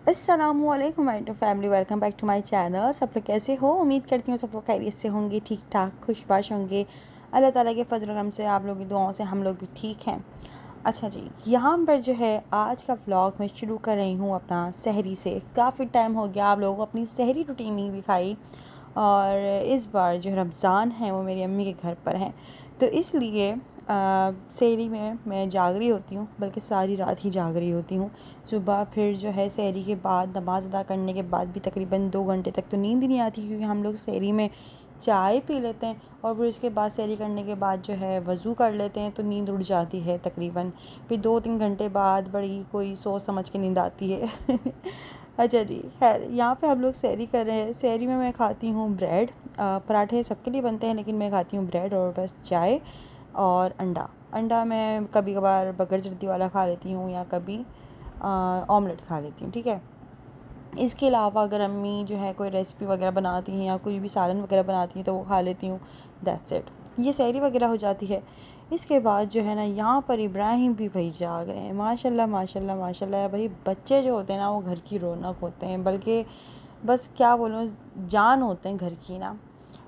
अस्सलामुअलैकुम my to family, welcome back to my channel. सब लोग कैसे हो? उम्मीद करती हूँ सब लोग खैरियत से होंगे, ठीक ठाक खुशबाश होंगे। अल्लाह ताला के फजल करम से, आप लोगों की दुआओं से हम लोग भी ठीक हैं। अच्छा जी, यहाँ पर जो है आज का व्लॉग मैं शुरू कर रही हूँ अपना सहरी से। काफ़ी टाइम हो गया आप लोगों को अपनी सहरी रूटीन नहीं दिखाई, और इस बार जो रमज़ान है वो मेरी अम्मी के घर पर है, तो इसलिए सहरी में मैं जाग रही होती हूँ, बल्कि सारी रात ही जाग रही होती हूँ। सुबह फिर जो है सहरी के बाद नमाज़ अदा करने के बाद भी तकरीबन 2 घंटे तक तो नींद नहीं आती, क्योंकि हम लोग सहरी में चाय पी लेते हैं और फिर उसके बाद सहरी करने के बाद जो है वज़ू कर लेते हैं, तो नींद उड़ जाती है तकरीबन। फिर 2-3 घंटे बाद बड़ी कोई सोच समझ के नींद आती है। अच्छा जी, खैर यहाँ पे हम लोग सहरी कर रहे हैं। सहरी में मैं खाती हूँ ब्रेड, पराठे सबके लिए बनते हैं लेकिन मैं खाती हूँ ब्रेड और बस चाय और अंडा मैं कभी कभार बगर जर्दी वाला खा लेती हूँ या कभी ऑमलेट खा लेती हूँ, ठीक है। इसके अलावा अगर अम्मी जो है कोई रेसिपी वगैरह बनाती हैं या कुछ भी सालन वगैरह बनाती हैं तो वो खा लेती हूँ। दैट्स इट, ये सहरी वगैरह हो जाती है। इसके बाद जो है ना, यहाँ पर इब्राहिम भी भाई जाग रहे हैं। माशाल्लाह माशाल्लाह माशाल्लाह भाई, बच्चे जो होते हैं ना वो घर की रौनक होते हैं, बल्कि बस क्या बोलूँ, जान होते हैं घर की ना,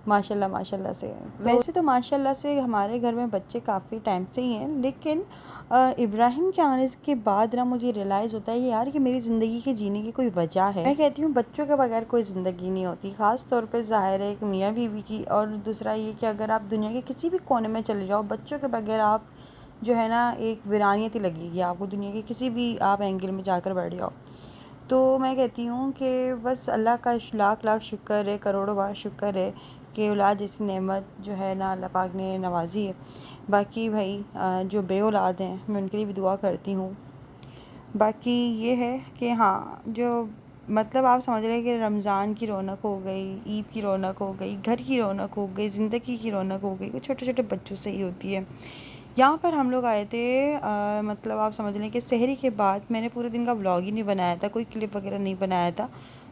माशाल्लाह माशाल्लाह से। वैसे तो माशाल्लाह से हमारे घर में बच्चे काफ़ी टाइम से ही हैं, लेकिन इब्राहिम के आने के बाद ना मुझे रियलाइज़ होता है यार कि मेरी ज़िंदगी के जीने की कोई वजह है। मैं कहती हूँ बच्चों के बगैर कोई ज़िंदगी नहीं होती, ख़ास तौर पे ज़ाहिर है एक मियाँ बीवी की, और दूसरा ये कि अगर आप दुनिया के किसी भी कोने में चले जाओ, बच्चों के बगैर आप जो है ना एक वीरानियत ही लगेगी आपको, दुनिया के किसी भी आप एंगल में जाकर बैठ जाओ। तो मैं कहती हूँ कि बस अल्लाह का लाख लाख शुक्र है, करोड़ों बार शुक्र है कि औलाद जैसी नेमत जो है ना अल्लाह पाक ने नवाजी है। बाकी भाई जो बे औलाद हैं मैं उनके लिए भी दुआ करती हूँ। बाकी ये है कि हाँ, जो मतलब आप समझ रहे हैं कि रमज़ान की रौनक हो गई, ईद की रौनक हो गई, घर की रौनक हो गई, ज़िंदगी की रौनक हो गई, वो छोटे छोटे बच्चों से ही होती है। यहाँ पर हम लोग आए थे, मतलब आप समझ लें कि सहरी के बाद मैंने पूरे दिन का व्लॉग ही नहीं बनाया था, कोई क्लिप वगैरह नहीं बनाया था।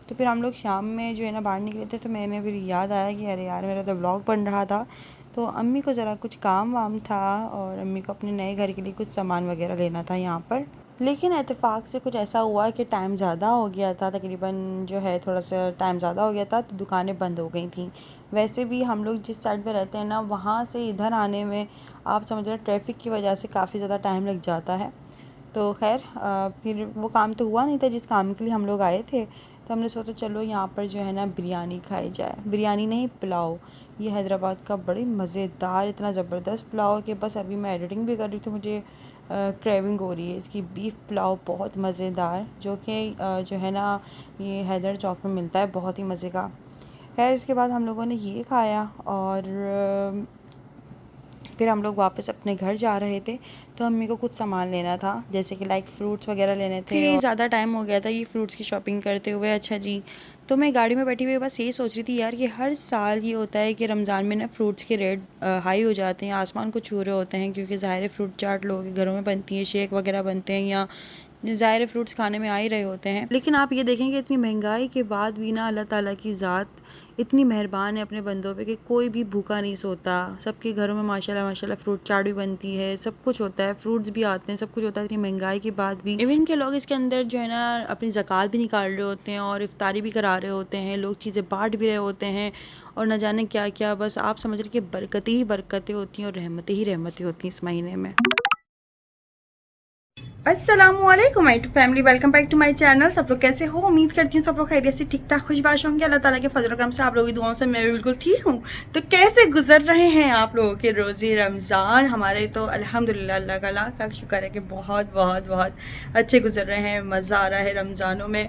तो फिर हम लोग शाम में जो है ना बाहर निकले थे, तो मैंने फिर याद आया कि अरे यार मेरा तो व्लॉग बन रहा था। तो अम्मी को ज़रा कुछ काम वाम था और अम्मी को अपने नए घर के लिए कुछ सामान वगैरह लेना था यहाँ पर। लेकिन इत्तेफाक से कुछ ऐसा हुआ कि टाइम ज़्यादा हो गया था, तकरीबन जो है थोड़ा सा टाइम ज़्यादा हो गया था, तो दुकानें बंद हो गई थी। वैसे भी हम लोग जिस साइड पे रहते हैं ना, वहाँ से इधर आने में आप समझ रहे ट्रैफिक की वजह से काफ़ी ज़्यादा टाइम लग जाता है। तो खैर फिर वो काम तो हुआ नहीं था जिस काम के लिए हम लोग आए थे, तो हमने सोचा चलो यहाँ पर जो है ना बिरयानी खाई जाए। बिरयानी नहीं, पुलाव। ये हैदराबाद का बड़ी मज़ेदार, इतना ज़बरदस्त पुलाव कि बस अभी मैं एडिटिंग भी कर रही थी, मुझे क्रेविंग हो रही है इसकी। बीफ पुलाव बहुत मज़ेदार, जो कि जो है ना ये हैदर चौक में मिलता है, बहुत ही मज़े का। खैर इसके बाद हम लोगों ने ये खाया और फिर हम लोग वापस अपने घर जा रहे थे। तो अम्मी को कुछ सामान लेना था, जैसे कि लाइक फ्रूट्स वगैरह लेने थे, और ज़्यादा टाइम हो गया था ये फ्रूट्स की शॉपिंग करते हुए। अच्छा जी, तो मैं गाड़ी में बैठी हुई बस यही सोच रही थी यार कि हर साल ये होता है कि रमज़ान में ना फ्रूट्स के रेट हाई हो जाते हैं, आसमान को छू रहे होते हैं, क्योंकि ज़ाहिर फ्रूट चाट लोगों के घरों में बनती है, शेक वगैरह बनते हैं, या ज़ाहिर फ्रूट्स खाने में आ ही रहे होते हैं। लेकिन आप ये देखेंगे इतनी महंगाई के बाद भी ना अल्लाह ताला की ज़ात इतनी मेहरबान है अपने बंदों पे कि कोई भी भूखा नहीं सोता। सबके घरों में माशाल्लाह माशाल्लाह फ्रूट चाट भी बनती है, सब कुछ होता है, फ्रूट्स भी आते हैं, सब कुछ होता है। इतनी महंगाई के बाद भी इवन के लोग इसके अंदर जो है ना अपनी ज़कात भी निकाल रहे होते हैं और इफ्तारी भी करा रहे होते हैं, लोग चीज़ें बांट भी रहे होते हैं, और न जाने क्या क्या। बस आप समझ रहे कि बरकतें ही बरकतें होती हैं और रहमतें ही रहमतें होती हैं इस महीने में। अस्सलामुअलैकुम my family, welcome back to my channel. सब लोग कैसे हो? उम्मीद करती हूँ सब लोग खैरियत से ठीक ठाक खुशबाश होंगे। अल्लाह ताला के फजल करम से आप लोगों की दुआओं से मैं भी बिल्कुल ठीक हूँ। तो कैसे गुजर रहे हैं आप लोगों के रोज़े रमज़ान? हमारे तो अल्हम्दुलिल्लाह अल्लाह का लाख लाख शुक्र है कि बहुत बहुत बहुत अच्छे गुजर रहे हैं, मज़ा आ रहा है रमज़ानों में।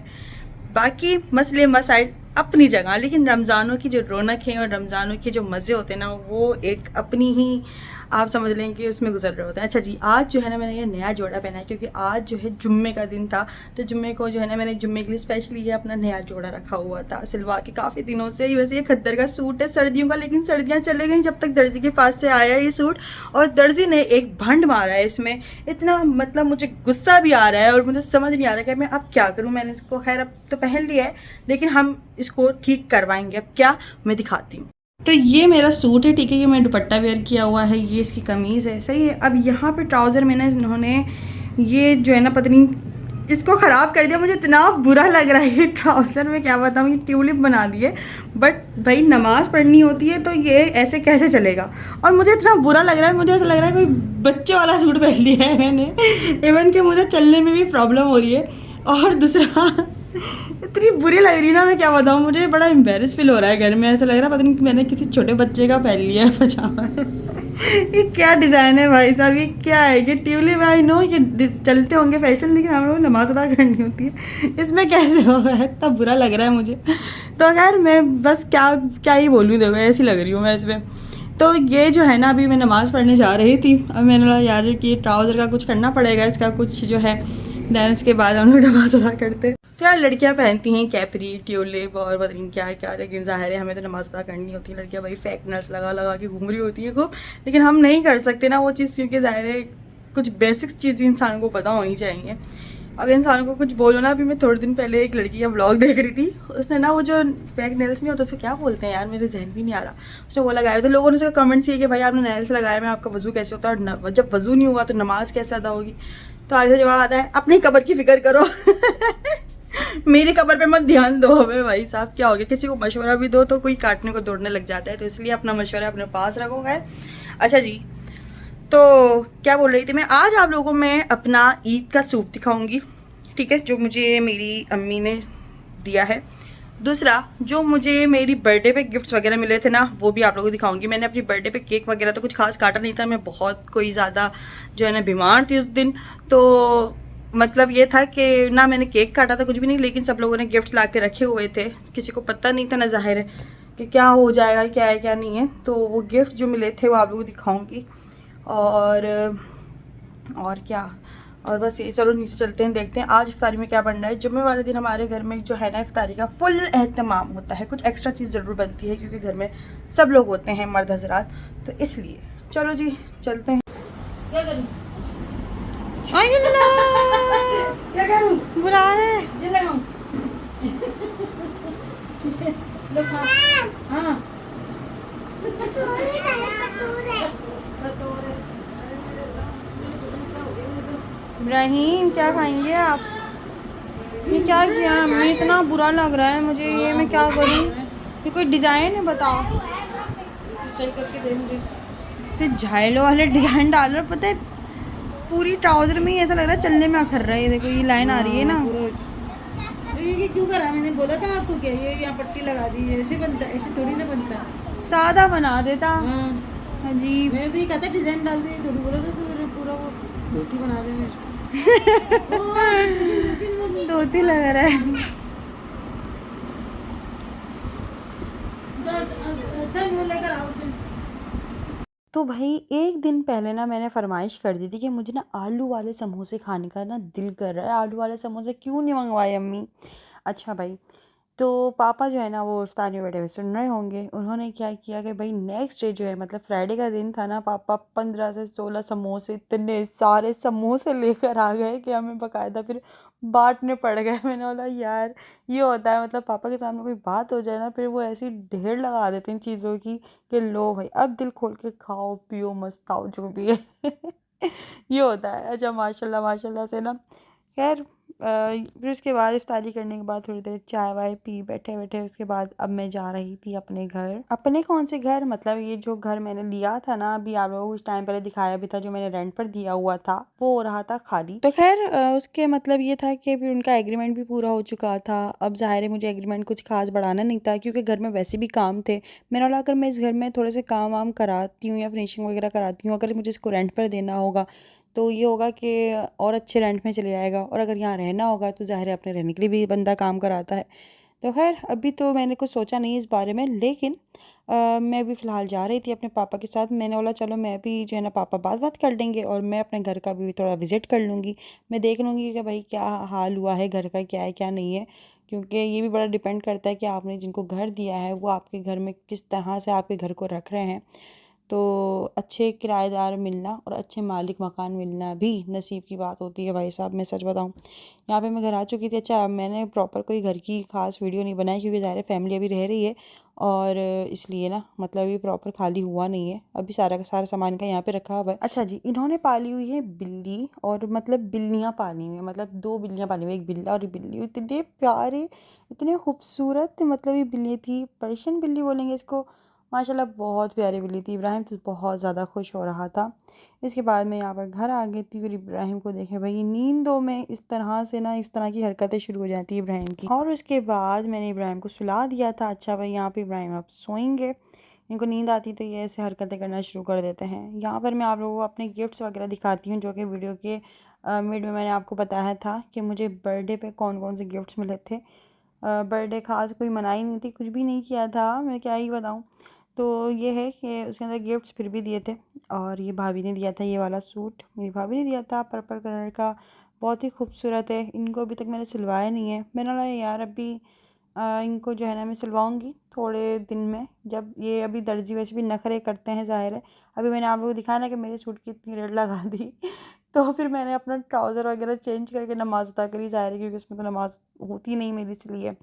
बाकी मसले मसाइल अपनी जगह, लेकिन रमज़ानों की जो रौनक है और रमज़ानों के जो मज़े होते हैं ना, वो एक अपनी ही आप समझ लें कि उसमें गुजर रहे होते हैं। अच्छा जी, आज जो है ना मैंने ये नया जोड़ा पहना है, क्योंकि आज जो है जुम्मे का दिन था, तो जुम्मे को जो है ना मैंने जुम्मे के लिए स्पेशली ये अपना नया जोड़ा रखा हुआ था सिलवा के काफ़ी दिनों से। वैसे ये खद्दर का सूट है सर्दियों का, लेकिन सर्दियाँ चले गई जब तक दर्जी के पास से आया ये सूट, और दर्जी ने एक भंड मारा है इसमें। इतना मतलब मुझे गुस्सा भी आ रहा है और मुझे समझ नहीं आ रहा कि मैं अब क्या करूँ। मैंने इसको खैर अब तो पहन लिया है, लेकिन हम इसको ठीक करवाएंगे। अब क्या, मैं दिखाती हूँ। तो ये मेरा सूट है, ठीक है, ये मैं दुपट्टा वेयर किया हुआ है, ये इसकी कमीज़ है, सही है। अब यहाँ पे ट्राउज़र में ना इन्होंने ये जो है ना पता नहीं इसको ख़राब कर दिया। मुझे इतना बुरा लग रहा है ये ट्राउज़र में क्या बताऊँ, ये ट्यूलिप बना दिए। बट भाई नमाज़ पढ़नी होती है तो ये ऐसे कैसे चलेगा। और मुझे इतना बुरा लग रहा है, मुझे ऐसा लग रहा है कोई बच्चे वाला सूट पहन लिया है मैंने। इवन कि मुझे चलने में भी प्रॉब्लम हो रही है। और दूसरा इतनी बुरी लग रही है ना, मैं क्या बताऊँ, मुझे बड़ा एम्बेरस फील हो रहा है घर में। ऐसा लग रहा है पता नहीं कि मैंने किसी छोटे बच्चे का पहन लिया है पजामा। ये क्या डिज़ाइन है भाई साहब, ये क्या है। ये ट्यूलिप, आई नो ये चलते होंगे फैशन, लेकिन हम लोग नमाज अदा करनी होती है, इसमें कैसे होगा। इतना बुरा लग रहा है मुझे। तो यार मैं बस क्या क्या ही बोलूँ, देखो ऐसी लग रही हूँ मैं इसमें। तो ये जो है ना, अभी मैं नमाज़ पढ़ने जा रही थी। अब मैंने बोला यार कि ट्राउज़र का कुछ करना पड़ेगा, इसका कुछ जो है डांस के बाद हम लोग नमाज़ अदा करते। तो यार लड़कियां पहनती हैं कैपरी, ट्यूलिप और पता नहीं क्या क्या, लेकिन ज़ाहिर है हमें तो नमाज़ अदा करनी होती है। लड़कियां भाई फेक नल्स लगा लगा के घूम रही होती है खूब, लेकिन हम नहीं कर सकते ना वो चीज़, क्योंकि ज़ाहिर है कुछ बेसिक चीज़ें इंसान को पता होनी चाहिए। अगर इंसान को कुछ बोलो ना, अभी मैं थोड़े दिन पहले एक लड़की का व्लॉग देख रही थी, उसने ना वो जो फेक नेल्स नहीं होता उसको क्या बोलते हैं यार, मेरे जहन भी नहीं आ रहा, उसने वो लगाया। तो लोगों ने उसका कमेंट्स किए कि भाई आपने नेल्स लगाया में आपका वज़ू कैसे होता है, और जब वज़ू नहीं हुआ तो नमाज कैसे अदा होगी। तो आगे जवाब आता है अपनी कब्र की फिक्र करो। मेरी कब्र पे मत ध्यान दो। हमें भाई साहब क्या हो गया, किसी को मशवरा भी दो तो कोई काटने को दौड़ने लग जाता है, तो इसलिए अपना मशवरा अपने पास रखो। है अच्छा जी, तो क्या बोल रही थी मैं, आज आप लोगों को मैं अपना ईद का सूप दिखाऊंगी, ठीक है, जो मुझे मेरी अम्मी ने दिया है। दूसरा, जो मुझे मेरी बर्थडे पे गिफ्ट्स वगैरह मिले थे ना, वो भी आप लोगों को दिखाऊंगी। मैंने अपनी बर्थडे पे केक वगैरह तो कुछ खास काटा नहीं था, मैं बहुत कोई ज़्यादा जो है ना बीमार थी उस दिन। तो मतलब ये था कि ना मैंने केक काटा था कुछ भी नहीं, लेकिन सब लोगों ने गिफ्ट्स ला के रखे हुए थे, किसी को पता नहीं था ना ज़ाहिर है कि क्या हो जाएगा, क्या है क्या नहीं है। तो वो गिफ्ट जो मिले थे वो आप लोगों को दिखाऊँगी। और क्या, और बस ये, चलो नीचे चलते हैं, देखते हैं आज इफ्तारी में क्या बनना है। जुम्मे वाले दिन हमारे घर में जो है ना इफ्तारी का फुल एहतमाम होता है, कुछ एक्स्ट्रा चीज़ ज़रूर बनती है क्योंकि घर में सब लोग होते हैं मर्द हजरात, तो इसलिए चलो जी चलते हैं। क्या करूं? क्या करूं? बुला रहे हैं। ये लगाऊं? हाँ इब्राहिम, क्या खाएंगे आप? ये क्या किया अम्मी, इतना बुरा लग रहा है मुझे, ये मैं क्या करूं? ये कोई डिज़ाइन है बताओ, सही करके दे मुझे। तो झाइलों वाले डिज़ाइन डाल रहे, पता है पूरी ट्राउज़र में ही ऐसा लग रहा है चलने में अखर रहा है। ये देखो ये लाइन आ रही है ना, ये क्यों करा? मैंने बोला था आपको, क्या ये यहाँ पट्टी लगा दी, ऐसे बनता, ऐसे थोड़ी ना बनता। सादा बना देता। हाँ, अजीब। मैंने तो ये कहा था डिजाइन डाल दी, थोड़ी बोला था तो मैंने पूरा वो धोती बना दे मेरे। धोती लग रहा है। सर वो लेकर आओ सर। तो भाई एक दिन पहले ना मैंने फरमाइश कर दी थी कि मुझे ना आलू वाले समोसे खाने का ना दिल कर रहा है, आलू वाले समोसे क्यों नहीं मंगवाए अम्मी। अच्छा भाई, तो पापा जो है ना वो इफ्तार में बैठे हुए सुन रहे होंगे, उन्होंने क्या किया कि भाई नेक्स्ट डे जो है मतलब फ्राइडे का दिन था ना, पापा 15 से 16 समोसे, इतने सारे समोसे लेकर आ गए कि हमें बकायदा फिर बांटने पड़ गए। मैंने बोला यार ये होता है, मतलब पापा के सामने कोई बात हो जाए ना फिर वो ऐसी ढेर लगा देते हैं चीज़ों की कि लो भाई अब दिल खोल के खाओ पियो मस्ताओ जो भी है। ये होता है। अच्छा माशाल्लाह माशाल्लाह से ना, खैर फिर उसके बाद इफ्तारी करने के बाद थोड़ी देर चाय वाय पी बैठे बैठे, उसके बाद अब मैं जा रही थी अपने घर। अपने कौन से घर, मतलब ये जो घर मैंने लिया था ना, अभी आप लोगों को कुछ टाइम पहले दिखाया भी था, जो मैंने रेंट पर दिया हुआ था वो हो रहा था खाली। तो खैर उसके मतलब ये था कि फिर उनका एग्रीमेंट भी पूरा हो चुका था। अब ज़ाहिर है मुझे एग्रीमेंट कुछ खास बढ़ाना नहीं था क्योंकि घर में वैसे भी काम थे। मैंने बोला अगर मैं इस घर में थोड़े से काम वाम कराती हूँ या फिनिशिंग वगैरह कराती हूँ, अगर मुझे इसको रेंट पर देना होगा तो ये होगा कि और अच्छे रेंट में चले जाएगा, और अगर यहाँ रहना होगा तो ज़ाहिर है अपने रहने के लिए भी बंदा काम कराता है। तो खैर अभी तो मैंने कुछ सोचा नहीं इस बारे में, लेकिन मैं अभी फ़िलहाल जा रही थी अपने पापा के साथ। मैंने बोला चलो मैं भी जो है ना पापा बात बात कर लेंगे और मैं अपने घर का भी थोड़ा विज़िट कर लूँगी। मैं देख लूँगी कि भाई क्या हाल हुआ है घर का, क्या है क्या नहीं है, क्योंकि ये भी बड़ा डिपेंड करता है कि आपने जिनको घर दिया है वो आपके घर में किस तरह से आपके घर को रख रहे हैं। तो अच्छे किराएदार मिलना और अच्छे मालिक मकान मिलना भी नसीब की बात होती है भाई साहब। मैं सच बताऊं, यहाँ पे मैं घर आ चुकी थी। अच्छा, मैंने प्रॉपर कोई घर की खास वीडियो नहीं बनाई क्योंकि ज़ाहिर है फैमिली अभी रह रही है, और इसलिए ना मतलब अभी प्रॉपर खाली हुआ नहीं है, अभी सारा का सारा सामान का यहाँ पे रखा हुआ है। अच्छा जी, इन्होंने पाली हुई है बिल्ली, और मतलब बिल्लियाँ पाली हुई हैं, मतलब 2 बिल्लियाँ पाली हुई हैं, एक बिल्ला और एक बिल्ली। इतने प्यारे, इतने खूबसूरत, मतलब ये बिल्ली थी, पर्शियन बिल्ली बोलेंगे इसको। माशाल्लाह बहुत प्यारी बिल्ली थी। इब्राहिम तो बहुत ज़्यादा खुश हो रहा था। इसके बाद मैं यहाँ पर घर आ गई थी और इब्राहिम को देखे भाई नींदों में इस तरह से ना, इस तरह की हरकतें शुरू हो जाती है इब्राहिम की। और उसके बाद मैंने इब्राहिम को सुला दिया था। अच्छा भाई, यहाँ पे इब्राहिम अब सोएंगे, इनको नींद आती तो ये ऐसे हरकतें करना शुरू कर देते हैं। यहाँ पर मैं आप लोगों को अपने गिफ्ट्स वगैरह दिखाती हूँ, जो कि वीडियो के मिड में मैंने आपको बताया था कि मुझे बर्थडे पे कौन कौन से गिफ्ट्स मिले थे। बर्थडे खास कोई मनाई नहीं थी, कुछ भी नहीं किया था, मैं क्या ही बताऊँ। तो ये है कि उसके अंदर गिफ्ट्स फिर भी दिए थे। और ये भाभी ने दिया था, ये वाला सूट मेरी भाभी ने दिया था, पर्पल कलर का, बहुत ही खूबसूरत है। इनको अभी तक मैंने सिलवाया नहीं है। मैंने बोला यार अभी इनको जो है ना मैं सिलवाऊंगी थोड़े दिन में, जब ये अभी दर्जी वैसे भी नखरे करते हैं ज़ाहिर है। अभी मैंने आप लोगों को दिखाया ना कि मेरे सूट की इतनी रेट लगा दी तो फिर मैंने अपना ट्राउज़र वगैरह चेंज करके नमाज़ अदा करी, ज़ाहिर है क्योंकि उसमें तो नमाज़ होती नहीं मेरी, इसलिए।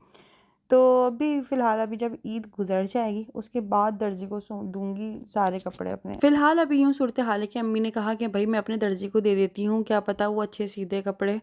तो अभी फ़िलहाल अभी जब ईद गुजर जाएगी उसके बाद दर्जी को दूंगी सारे कपड़े अपने। फ़िलहाल अभी यूँ सूरत हाल है कि अम्मी ने कहा कि भाई मैं अपने दर्जी को दे देती हूँ, क्या पता वो अच्छे सी दे कपड़े।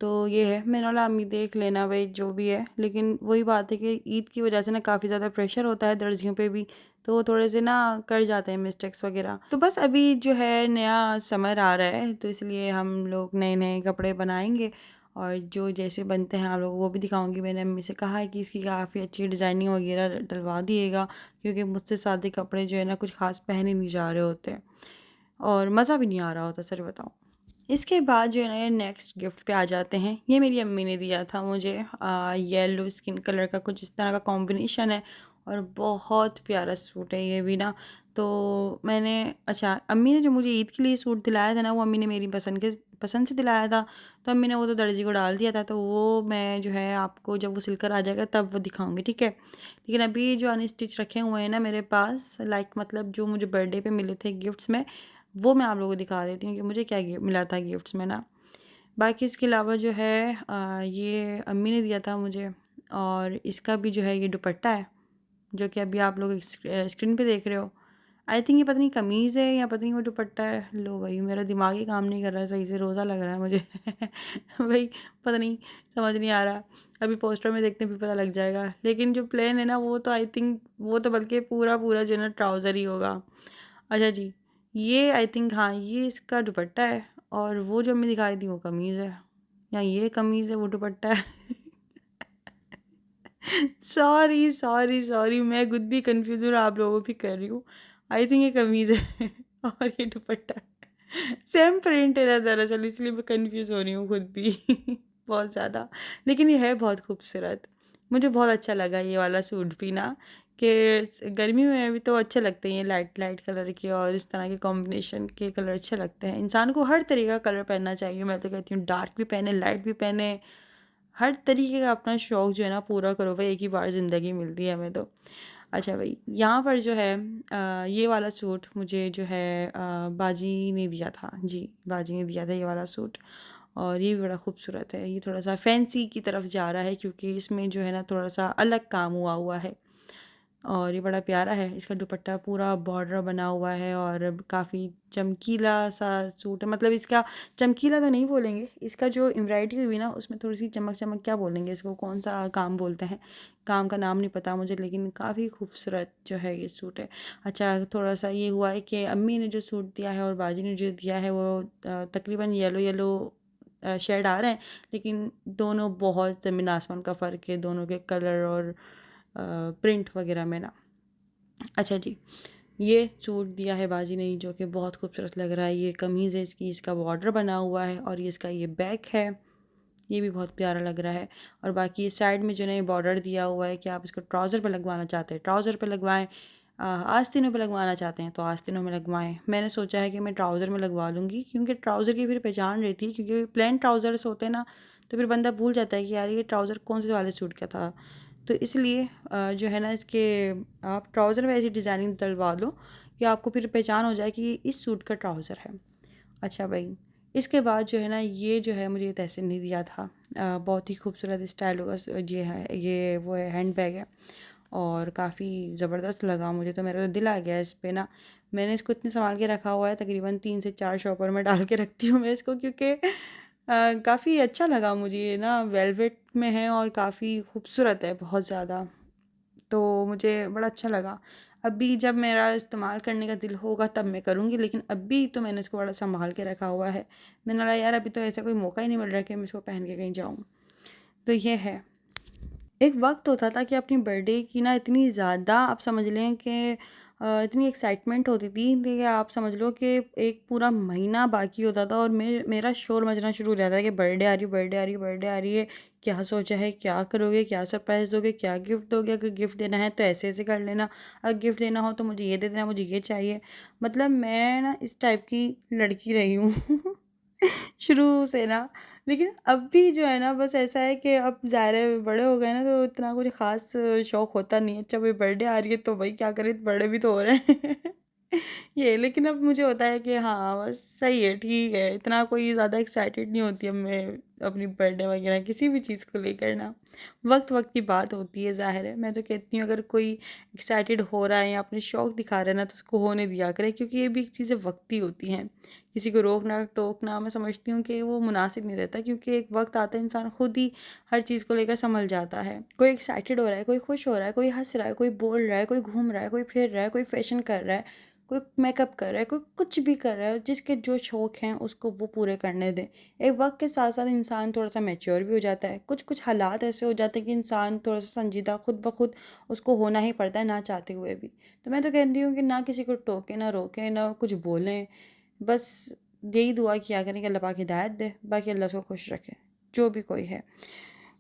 तो ये है, मैंने बोला अम्मी देख लेना भाई जो भी है, लेकिन वही बात है कि ईद की वजह से ना काफ़ी ज़्यादा प्रेशर होता है दर्जियों पे भी, तो वो थोड़े से ना कर जाते हैं मिस्टेक्स वगैरह। तो बस अभी जो है नया समर आ रहा है, तो इसलिए हम लोग नए नए कपड़े बनाएंगे, और जो जैसे बनते हैं आप लोग वो भी दिखाऊंगी। मैंने अम्मी से कहा है कि इसकी काफ़ी अच्छी डिज़ाइनिंग वगैरह डलवा दिएगा, क्योंकि मुझसे सादे कपड़े जो है ना कुछ खास पहन ही नहीं जा रहे होते, और मज़ा भी नहीं आ रहा होता सच बताऊँ। इसके बाद जो है ना ये नेक्स्ट गिफ्ट पे आ जाते हैं। ये मेरी अम्मी ने दिया था मुझे, येलो स्किन कलर का कुछ इस तरह का कॉम्बिनेशन है, और बहुत प्यारा सूट है ये भी ना। तो मैंने, अच्छा अम्मी ने जो मुझे ईद के लिए सूट दिलाया था ना, वो अम्मी ने मेरी पसंद से दिलाया था, तो अम्मी ने वो तो दर्जी को डाल दिया था, तो वो मैं जो है आपको जब वो सिलकर आ जाएगा तब वो दिखाऊंगी, ठीक है। लेकिन अभी जो अनस्टिच रखे हुए हैं ना मेरे पास, लाइक मतलब जो मुझे बर्थडे पे मिले थे गिफ्ट्स में, वो मैं आप लोगों को दिखा देती हूँ कि मुझे क्या मिला था गिफ्ट्स में ना। बाकी इसके अलावा जो है ये अम्मी ने दिया था मुझे, और इसका भी जो है ये दुपट्टा है, जो कि अभी आप लोग स्क्रीन पे देख रहे हो। आई थिंक ये पता नहीं कमीज़ है या पता नहीं वो दुपट्टा है। लो भाई, मेरा दिमाग ही काम नहीं कर रहा है सही से, रोज़ा लग रहा है मुझे भाई पता नहीं, समझ नहीं आ रहा। अभी पोस्टर में देखते हैं फिर पता लग जाएगा। लेकिन जो प्लेन है ना वो तो आई थिंक, वो तो बल्कि पूरा पूरा जो है ना ट्राउज़र ही होगा। अच्छा जी, ये आई थिंक, हाँ ये इसका दुपट्टा है, और वो जो मैं दिखाई थी वो कमीज़ है, या ये कमीज़ है वो दुपट्टा है सॉरी सॉरी सॉरी, मैं खुद भी कंफ्यूज हूँ, आप लोगों को भी कर रही हूँ। आई थिंक ये कमीज़ है और ये दुपट्टा है। सेम प्रिंट है ना दरअसल, इसलिए मैं कंफ्यूज हो रही हूँ खुद भी बहुत ज़्यादा। लेकिन ये है बहुत खूबसूरत, मुझे बहुत अच्छा लगा ये वाला सूट भी ना, कि गर्मी में भी तो अच्छे लगते हैं ये लाइट लाइट कलर के, और इस तरह के कॉम्बिनेशन के कलर अच्छे लगते हैं। इंसान को हर तरीके का कलर पहनना चाहिए, मैं तो कहती हूँ डार्क भी पहने, लाइट भी पहने, हर तरीके का अपना शौक़ जो है ना पूरा करो भाई, एक ही बार ज़िंदगी मिलती है हमें तो। अच्छा भाई, यहाँ पर जो है ये वाला सूट मुझे जो है बाजी ने दिया था जी, बाजी ने दिया था ये वाला सूट, और ये भी बड़ा खूबसूरत है। ये थोड़ा सा फैंसी की तरफ जा रहा है, क्योंकि इसमें जो है ना थोड़ा सा अलग काम हुआ हुआ है, और ये बड़ा प्यारा है। इसका दुपट्टा पूरा बॉर्डर बना हुआ है, और काफ़ी चमकीला सा सूट है, मतलब इसका चमकीला तो नहीं बोलेंगे, इसका जो एम्ब्रॉयडरी हुई ना उसमें थोड़ी सी चमक चमक, क्या बोलेंगे इसको, कौन सा काम बोलते हैं, काम का नाम नहीं पता मुझे, लेकिन काफ़ी खूबसूरत जो है ये सूट है। अच्छा, थोड़ा सा ये हुआ है कि अम्मी ने जो सूट दिया है और बाजी ने जो दिया है वो तकरीबन येलो येलो शेड आ रहे हैं, लेकिन दोनों बहुत ज़मीन आसमान का फ़र्क है दोनों के कलर और प्रिंट वगैरह में ना। अच्छा जी, ये सूट दिया है बाजी ने, जो कि बहुत खूबसूरत लग रहा है। ये कमीज़ है इसकी, इसका बॉर्डर बना हुआ है, और ये इसका ये बैक है, ये भी बहुत प्यारा लग रहा है। और बाकी साइड में जो है बॉर्डर दिया हुआ है कि आप इसको ट्राउज़र पे लगवाना चाहते हैं ट्राउज़र पे लगवाएं, आस्तीनों पे लगवाना चाहते हैं तो आस्तीनों में लगवाएं। मैंने सोचा है कि मैं ट्राउज़र में लगवा लूँगी, क्योंकि ट्राउज़र की फिर पहचान रहती है, क्योंकि प्लेन ट्राउज़र्स होते हैं ना, तो फिर बंदा भूल जाता है कि यार ये ट्राउज़र कौन से वाले सूट का था। तो इसलिए जो है ना इसके आप ट्राउज़र में ऐसी डिज़ाइनिंग डलवा लो कि आपको फिर पहचान हो जाए कि ये इस सूट का ट्राउज़र है। अच्छा भाई, इसके बाद जो है ना, ये जो है मुझे तहसीन ने दिया था। बहुत ही खूबसूरत स्टाइल का ये है, ये वो है, हैंड बैग है और काफ़ी ज़बरदस्त लगा मुझे, तो मेरा तो दिल आ गया इस पे ना। मैंने इसको इतने संभाल के रखा हुआ है, तकरीबन 3 से 4 शॉपर में डाल के रखती हूँ मैं इसको, क्योंकि काफ़ी अच्छा लगा मुझे ये ना, वेलवेट में है और काफ़ी खूबसूरत है बहुत ज़्यादा, तो मुझे बड़ा अच्छा लगा। अभी जब मेरा इस्तेमाल करने का दिल होगा तब मैं करूँगी, लेकिन अभी तो मैंने इसको बड़ा सँभाल के रखा हुआ है। मैंने बोला यार अभी तो ऐसा कोई मौका ही नहीं मिल रहा कि मैं इसको पहन के कहीं जाऊँ। तो ये है। एक वक़्त होता था कि अपनी बर्थडे की ना इतनी ज़्यादा आप समझ लें कि इतनी एक्साइटमेंट होती थी कि आप समझ लो कि एक पूरा महीना बाकी होता था और मेरा शोर मचना शुरू हो जाता है कि बर्थडे आ रही, बर्थडे आ रही, बर्थडे आ रही है। क्या सोचा है, क्या करोगे, क्या सरप्राइज़ दोगे, क्या गिफ्ट दोगे? अगर गिफ्ट देना है तो ऐसे-ऐसे कर लेना, अगर गिफ्ट देना हो तो मुझे ये दे देना, मुझे ये चाहिए। मतलब मैं ना इस टाइप की लड़की रही हूँ शुरू से ना। लेकिन अब भी जो है ना, बस ऐसा है कि अब ज़ाहिर है बड़े हो गए ना, तो इतना कुछ ख़ास शौक़ होता नहीं है। अच्छा भाई बर्थडे आ रही है तो भाई क्या करें, बड़े भी तो हो रहे हैं ये। लेकिन अब मुझे होता है कि हाँ बस सही है, ठीक है, इतना कोई ज़्यादा एक्साइटेड नहीं होती अब मैं अपनी बर्थडे वगैरह किसी भी चीज़ को लेकर ना। वक्त वक्त की बात होती है, ज़ाहिर है। मैं तो कहती हूँ अगर कोई एक्साइटेड हो रहा है या अपने शौक़ दिखा रहा है ना, तो उसको होने दिया करे, क्योंकि ये भी एक चीज़ें वक्ती होती हैं। किसी को रोकना टोकना मैं समझती हूँ कि वो मुनासिब नहीं रहता, क्योंकि एक वक्त आता है इंसान खुद ही हर चीज़ को लेकर संभल जाता है। कोई एक्साइटेड हो रहा है, कोई खुश हो रहा है, कोई हंस रहा है, कोई बोल रहा है, कोई घूम रहा है, कोई फिर रहा है, कोई फैशन कर रहा है, कोई मेकअप कर रहा है, कोई कुछ भी कर रहा है। जिसके जो शौक़ हैं उसको वो पूरे करने दें। एक वक्त के साथ साथ इंसान थोड़ा सा मैच्योर भी हो जाता है। कुछ कुछ हालात ऐसे हो जाते हैं कि इंसान थोड़ा सा संजीदा खुद ब खुद उसको होना ही पड़ता है, ना चाहते हुए भी। तो मैं तो कहती हूँ कि ना किसी को टोके, ना रोकें, ना कुछ बोलें। बस यही दुआ किया करें कि अल्लाह पाक हिदायत दे, बाकी अल्लाह उसको खुश रखे, जो भी कोई है।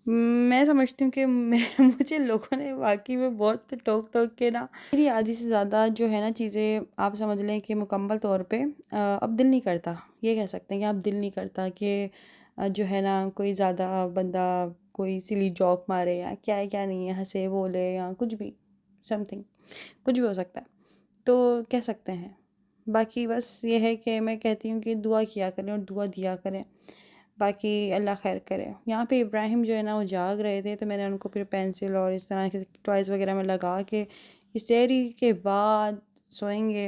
मैं समझती हूँ कि मैं मुझे लोगों ने वाक़ई में बहुत टोक-टोक के ना, मेरी आधी से ज़्यादा जो है ना चीज़ें आप समझ लें कि मुकम्मल तौर पे अब दिल नहीं करता। ये कह सकते हैं कि अब दिल नहीं करता कि जो है ना कोई ज़्यादा बंदा कोई सिली जोक मारे या क्या है क्या नहीं है, हँसे बोले या कुछ भी, समथिंग कुछ भी हो सकता है। तो कह सकते हैं। बाकी बस ये है कि मैं कहती हूँ कि दुआ किया करें और दुआ दिया करें। बाकी अल्लाह खैर करे। यहाँ पे इब्राहिम जो है ना वो जाग रहे थे, तो मैंने उनको फिर पेंसिल और इस तरह के टॉयज़ वगैरह में लगा के इस सहरी के बाद सोएंगे।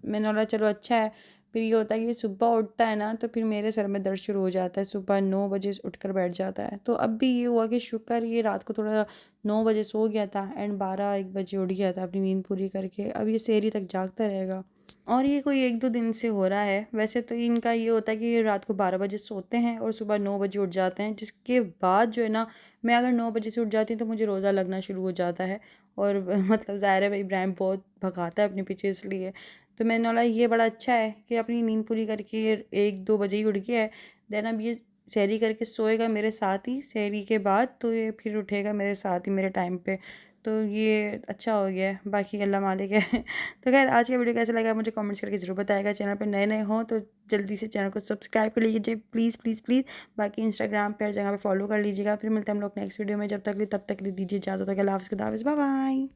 मैंने बोला चलो अच्छा है। फिर ये होता है कि सुबह उठता है ना तो फिर मेरे सर में दर्द शुरू हो जाता है, सुबह 9 बजे उठकर बैठ जाता है। तो अब भी ये हुआ कि शुक्र ये रात को थोड़ा 9 बजे सो गया था एंड 12-1 बजे उठ गया था अपनी नींद पूरी करके। अब ये सहरी तक जागता रहेगा और ये कोई 1-2 दिन से हो रहा है। वैसे तो इनका ये होता है कि ये रात को 12 बजे सोते हैं और सुबह 9 बजे उठ जाते हैं, जिसके बाद जो है ना, मैं अगर 9 बजे से उठ जाती हूँ तो मुझे रोज़ा लगना शुरू हो जाता है और मतलब ज़ाहिर है भाई इब्राहिम बहुत भगाता है अपने पीछे, इसलिए। तो मैंने बोला ये बड़ा अच्छा है कि अपनी नींद पूरी करके ये 1-2 बजे ही उठ गया है। देन अब ये सहरी करके सोएगा मेरे साथ ही, सहरी के बाद तो ये फिर उठेगा मेरे साथ ही मेरे टाइम पे। तो ये अच्छा हो गया है, बाकी अल्लाह मालिक है तो खैर आज का वीडियो कैसा लगा मुझे कमेंट्स करके ज़रूर बताएगा। चैनल पे नए नए हो तो जल्दी से चैनल को सब्सक्राइब कर लीजिए प्लीज़ प्लीज़ प्लीज़। बाकी इंस्टाग्राम पे हर जगह पे फॉलो कर लीजिएगा। फिर मिलते हैं हम लोग नेक्स्ट वीडियो में, जब तक तब तक दीजिए इजाज़त। अल्लाह हाफ़िज़, खुदा हाफ़िज़, बाय बाय।